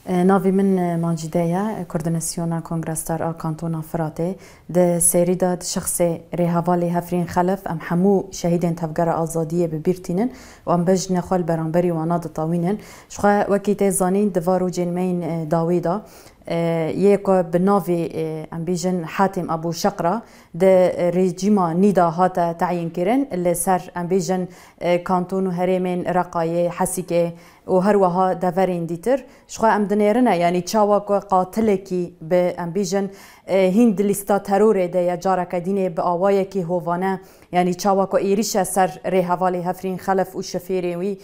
ناوی من ماجدایا کوردیناسیونا کنگرستار کانتونا فراتي ده سيريدا شخص رهوالي هفرين خلف ام حمو شهيدين تفجر آزادية ببيرتينن وام بج نخال برانبري واناد طاوينن شخوا وكيت زانين دوارو جنمين داويدا يكو بنافي ام بيجن حاتم ابو شقره ده ريجيما نيدا هاتا تعيين كيرن اللي سر ام بيجن كانتون هرمين رقايه حسيكه وهروها دافرين ديتر شخوا ام دنيرنا يعني تشاوك قاتلكي بام بيجن هند لستا ترور ده يا جارك ديني باوايكي هوفانا يعني تشاوك ايريش سر رهوالي هفرين خلف وشفيري وي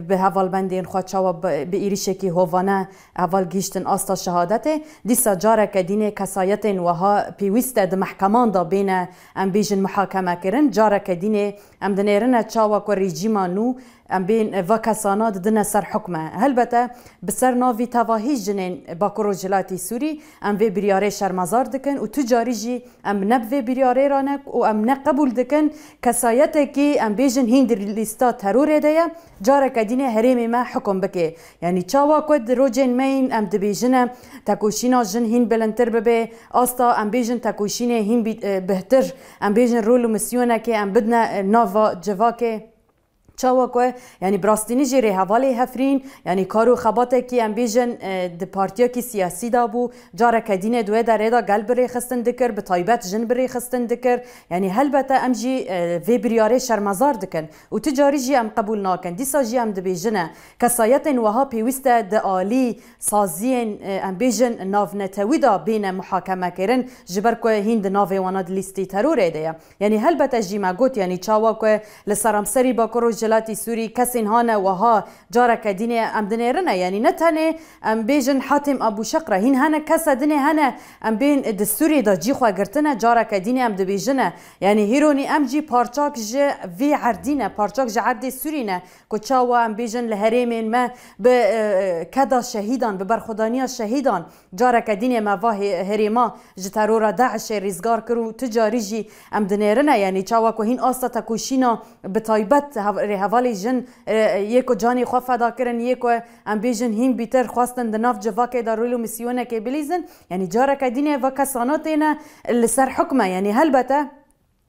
بهوال بندين خو تشاو بايريشكي هوفانا اول گيشتن استا شهادته ديسا جارك ديني كسايتن وها بيويستا د محكمان دا بين ام بيجن محاكمه كرن جارك ديني ام دنيرنا تشاوك ريجيما نو ام بين فاكاسانات دنا سر حكمه هلبته بسر نافي تواهي جنين باكورو جلاتي سوري ام في برياري شرمزار دكن و تجاري جي ام نبفي برياري رانك و ام نقبول دكن كسايتكي ام بيجن هند ليستا ترور ديا جارك ديني هريمي ما حكم بكي يعني تشاوا كود روجين مين ام دبيجنا تاكوشينا جن هين بلنتر ببي استا ام بيجن تاكوشينه هين بهتر ام بيجن رولو مسيونا كي ام بدنا نافا جواكي تشاوكو يعني براستيني جيري حوالي هفرين يعني كارو خباتكي ام بيجن د بارتياكي سياسي دابو جارك دينه دوي داريدا قلب ري خستن دكر بطيبات جن بري خستن دكر يعني هلبته ام جي في برياري شرمزار دكن وتجاري جي ام قبول ناكن ديسا جي ام دبيجنه كسايتن وها بيوستا د الي سازين ام بيجن ناف نتويدا بين محاكمه كرن جبركو هند ناف وانا ليستي ترور ديا يعني هلبته جي ما قلت يعني تشاوكو لسرمسري باكورو جلاتي سوري كسين هانا وها جارك ديني ام دنيرنا يعني نتهني ام بيجن حاتم ابو شقره هين هانا كسا دني هانا ام بين السوري دا جي خو غرتنا جارك ديني ام دبيجنا يعني هيروني ام جي بارچاك ج في عردينا بارچاك ج عردي سورينا كوتشاوا ام بيجن لهريمين ما بكذا شهيدان ببرخدانيا شهيدان جارك ديني ما واه هريما ج ترور داعش ريزگار كرو تجاري جي ام دنيرنا يعني تشاوا كو هين استا تكوشينا بطيبت هوالي جن يكو جاني خو فدا كرن يكو ام بيجن هين بيتر خواستن د ناف جواكي دارولو مسيونه كي بليزن يعني جارك ديني وكساناتنا اللي سر حكمه يعني هلبته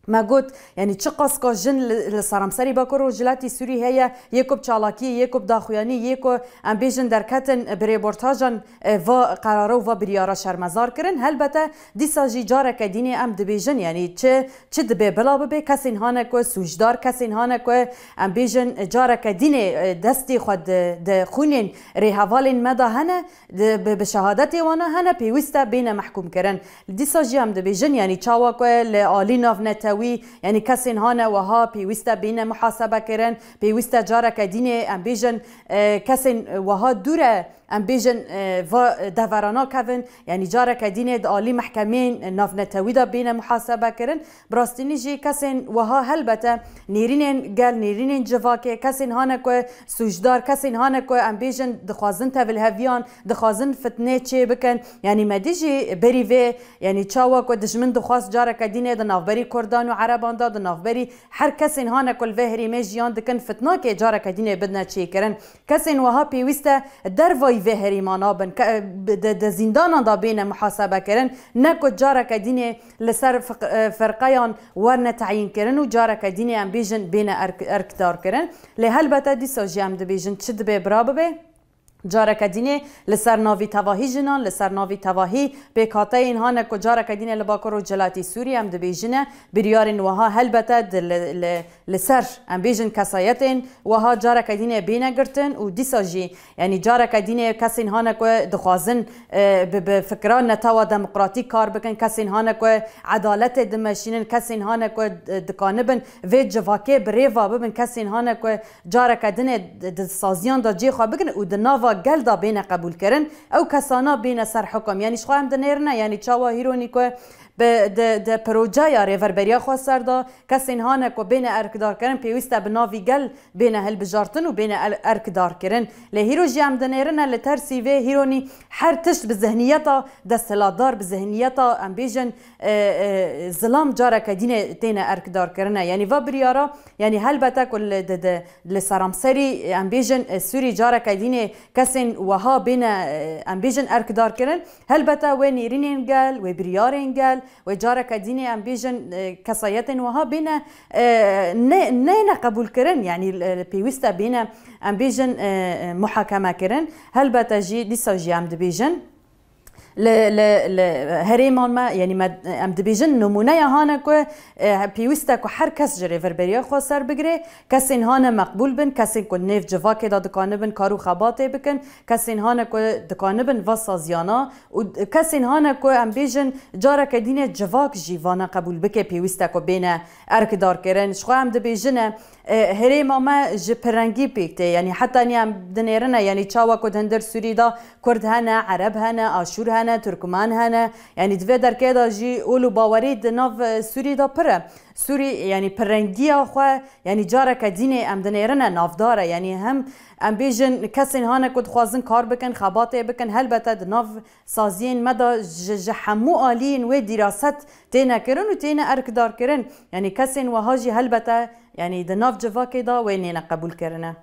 ما قلت يعني تشقص كو جن لسرمسري باكورو جلاتي سوري هي يكوب تشالاكي يكوب داخوياني يكو ام بيجن دركتن بريبورتاجن و قرارو و بريارا شرمزار كرن هلبته ديسا جي جارك ديني ام دبيجن يعني تش دبي بلا ببي كسين هانكو سوجدار كسين هانكو ام بيجن جارك ديني دستي خد د خونين ريهوالين مدى هنا بشهادتي وانا هنا بيوستا بين محكوم كرن ديسا جي ام دبيجن يعني تشاواكو لاليناف نت يعني كسين هانا وها بيوستا بين محاسبة كرن بيوستا جارك ديني ام بيجن كسين وها دورة ام بيجن و دفرانا كفن يعني جارك ديني دالي محكمين ناف نتويدا بين محاسبة كرن براستيني جي كسين وها هلبته نيرينين قال نيرينين جواكي كسين هانا كو سوجدار كسين هانا كو ام بيجن دخوازن تفل هفيان دخوازن فتنه چه بكن يعني ما ديجي بريفي يعني تشاوا كو دجمن دخواز جارك ديني دناف بري كردان وعربان دا دناف بري هر كسين هانا كو الفهري ميجيان دكن فتنه كي جارك ديني بدنا چه كرن كسين وها بيوستا درفاي وهري مانابن د زندان دا بين محاسبه كرن نكو جارك ديني لسر فرقيان ورنا تعيين كرن وجارك ديني ام بيجن بين اركدار كرن لهلبته دي سوجيام د بيجن تشد به برابه جارك ديني لسر ناوي تواهي جنان لسر ناوي تواهي بكاتين هانا كو جارك ديني لباكورو جلاتي سوريا ام دبيجنا بريارين وها هلبته لسر ام بيجن كسايتين وها جارك ديني بينا قرتن وديساجي يعني جارك ديني كسين هانا كو دخوازن بفكران نتاوا ديمقراطيك كار بكن كسين هانا كو عدالت دمشينن كسين هانا كو دكانبن في جواكي بريفا ببن كسين هانا كو جارك ديني دسازيان دا جي خو بكن ودنافا قلدا بين قبول كرن او كسانا بين سر حكم يعني شخو هم دنيرنا يعني تشاوا هيروني كو د پروژه ریوربریا خو سر دا کسین هانه کو بین ارکدار کردن پیوسته بناوی گل بین هل بجارتن و بین ارکدار کردن لهیرو جام دنیرن لترسی و هیرونی هر تشت به ذهنیتا دستلادار به ذهنیتا ام بیژن ظلام جاره کدین تین ارکدار کردن یعنی و بریارا یعنی هل بتا کل د سرامسری ام بیژن سوری جاره کدین کسین وها بین ام بیژن ارکدار کردن هل بتا و نیرین گل و بریارین گل و جاره کدین ام بیژن کسایت وها بین نه قبول کردن یعنی پیوسته بین ام بیژن محاکمه کردن هل بتا جی دیسا جی ام دبیژن هریمان ما یعنی ام دبیژن نمونه هانه که پیوسته که هر کس جری وربریا خو سر بگیره کسین هانه مقبول بن کسین که نیف جوا که دکانه بن کارو خباته بکن کسین هانه که دکانه بن وسازیانا و کسین هانه که ام بیژن جاره کدین جواک جیوانا قبول بکه پیوسته که بین ارکدار کردن شخو ام دبیژن هریمان ما جپرنگی پیکته یعنی حتی نیم دنیرنه یعنی چاوا که هندر سوری دا کرد هنه عرب هنه آشور هنه ترکمان هنه یعنی دوی در که دا جی اولو باوری دناو سوری دا پره سوری یعنی پرنگی آخواه یعنی جاره که دین ام دنیرنه نافداره یعنی هم ام بیژن کسین هانه کد خوازن کار بکن خباته بکن هل بتا دناو سازین مدا جحمو آلین و دراست تینا کرن و تینا ارکدار کرن یعنی کسین و هاجی هل بتا یعنی دناف جواکی دا و نینا قبول کرنه